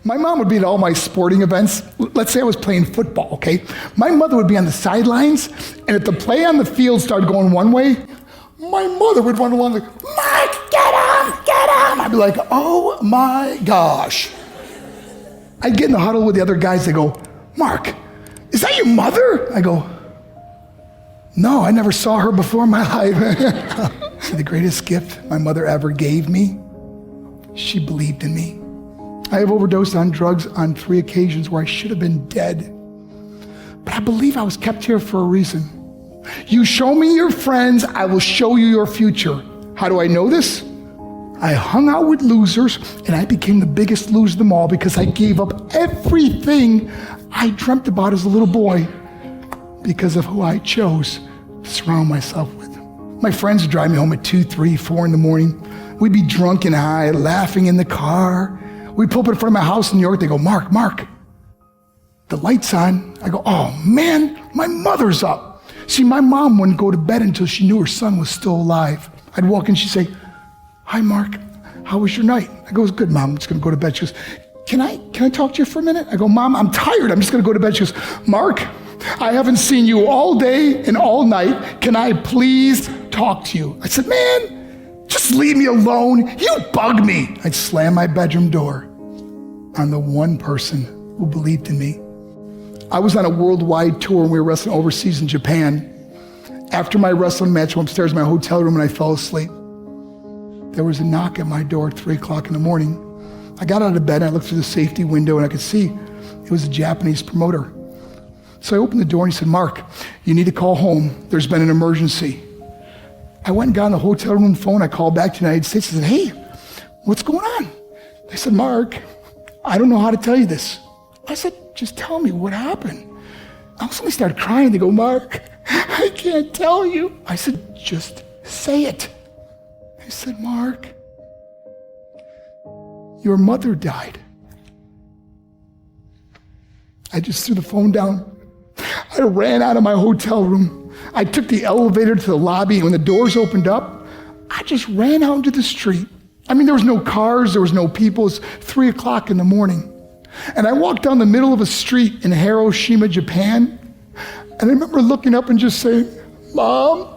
My mom would be at all my sporting events. Let's say I was playing football, okay? My mother would be on the sidelines, and if the play on the field started going one way, my mother would run along like, Mark, get him, get him. I'd be like, oh my gosh. I'd get in the huddle with the other guys. They go, Mark, is that your mother? I go, no, I never saw her before in my life. The greatest gift my mother ever gave me, she believed in me. I have overdosed on drugs on 3 occasions where I should have been dead. But I believe I was kept here for a reason. You show me your friends, I will show you your future. How do I know this? I hung out with losers, and I became the biggest loser of them all because I gave up everything I dreamt about as a little boy because of who I chose to surround myself with. My friends would drive me home at 2, 3, 4 in the morning. We'd be drunk and high, laughing in the car. We'd pull up in front of my house in New York. They go, Mark, the light's on. I go, oh man, my mother's up. See, my mom wouldn't go to bed until she knew her son was still alive. I'd walk in, she'd say, hi, Mark, how was your night? I go, it was good, Mom, I'm just gonna go to bed. She goes, can I talk to you for a minute? I go, Mom, I'm tired, I'm just gonna go to bed. She goes, Mark, I haven't seen you all day and all night. Can I please talk to you? I said, man, just leave me alone. You bug me. I'd slam my bedroom door on the one person who believed in me. I was on a worldwide tour and we were wrestling overseas in Japan. After my wrestling match, I went upstairs in my hotel room and I fell asleep. There was a knock at my door at 3 o'clock in the morning. I got out of bed, I looked through the safety window and I could see it was a Japanese promoter. So I opened the door and he said, Mark, you need to call home. There's been an emergency. I went and got on the hotel room phone. I called back to the United States. I said, hey, what's going on? They said, Mark, I don't know how to tell you this. I said, just tell me what happened. I suddenly started crying. They go, Mark, I can't tell you. I said, just say it. They said, Mark, your mother died. I just threw the phone down. I ran out of my hotel room. I took the elevator to the lobby, and when the doors opened up, I just ran out into the street. I mean, there was no cars, there was no people. It was 3 o'clock in the morning. And I walked down the middle of a street in Hiroshima, Japan, and I remember looking up and just saying, Mom,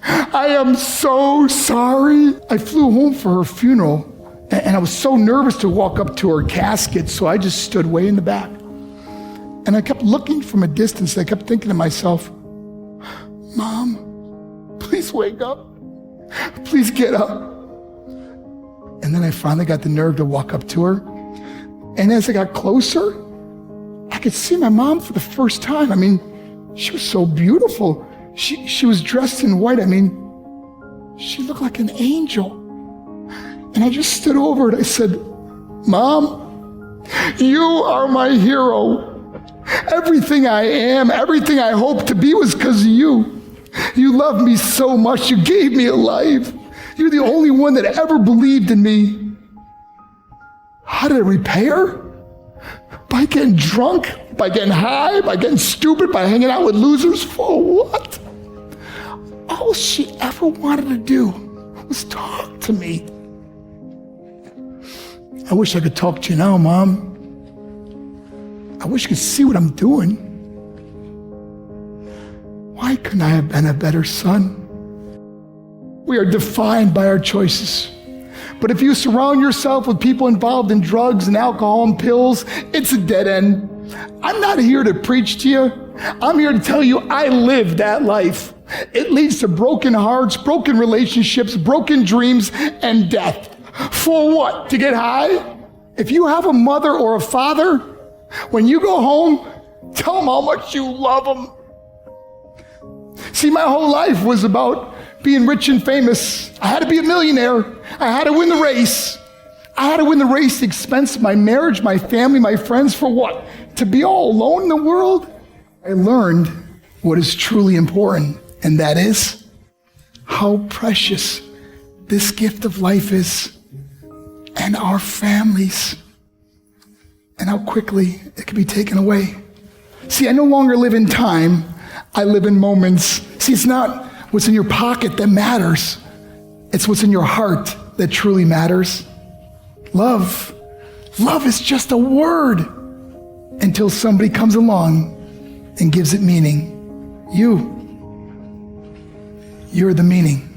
I am so sorry. I flew home for her funeral, and I was so nervous to walk up to her casket, so I just stood way in the back. And I kept looking from a distance. I kept thinking to myself, Mom, please wake up. Please get up. And then I finally got the nerve to walk up to her. And as I got closer, I could see my mom for the first time. I mean, she was so beautiful. She was dressed in white. I mean, she looked like an angel. And I just stood over and I said, Mom, you are my hero. Everything I am, everything I hope to be was because of you. You loved me so much. You gave me a life. You're the only one that ever believed in me. How did I repay her? By getting drunk, by getting high, by getting stupid, by hanging out with losers? For what? All she ever wanted to do was talk to me. I wish I could talk to you now, Mom. I wish you could see what I'm doing. Why couldn't I have been a better son? We are defined by our choices. But if you surround yourself with people involved in drugs and alcohol and pills, it's a dead end. I'm not here to preach to you. I'm here to tell you I lived that life. It leads to broken hearts, broken relationships, broken dreams, and death. For what? To get high? If you have a mother or a father, when you go home, tell them how much you love them. See, my whole life was about being rich and famous. I had to be a millionaire. I had to win the race. I had to win the race at the expense of my marriage, my family, my friends. For what? To be all alone in the world? I learned what is truly important, and that is how precious this gift of life is, and our families, and how quickly it can be taken away. See, I no longer live in time. I live in moments. See, it's not what's in your pocket that matters. It's what's in your heart that truly matters. Love Love is just a word until somebody comes along and gives it meaning. You're the meaning.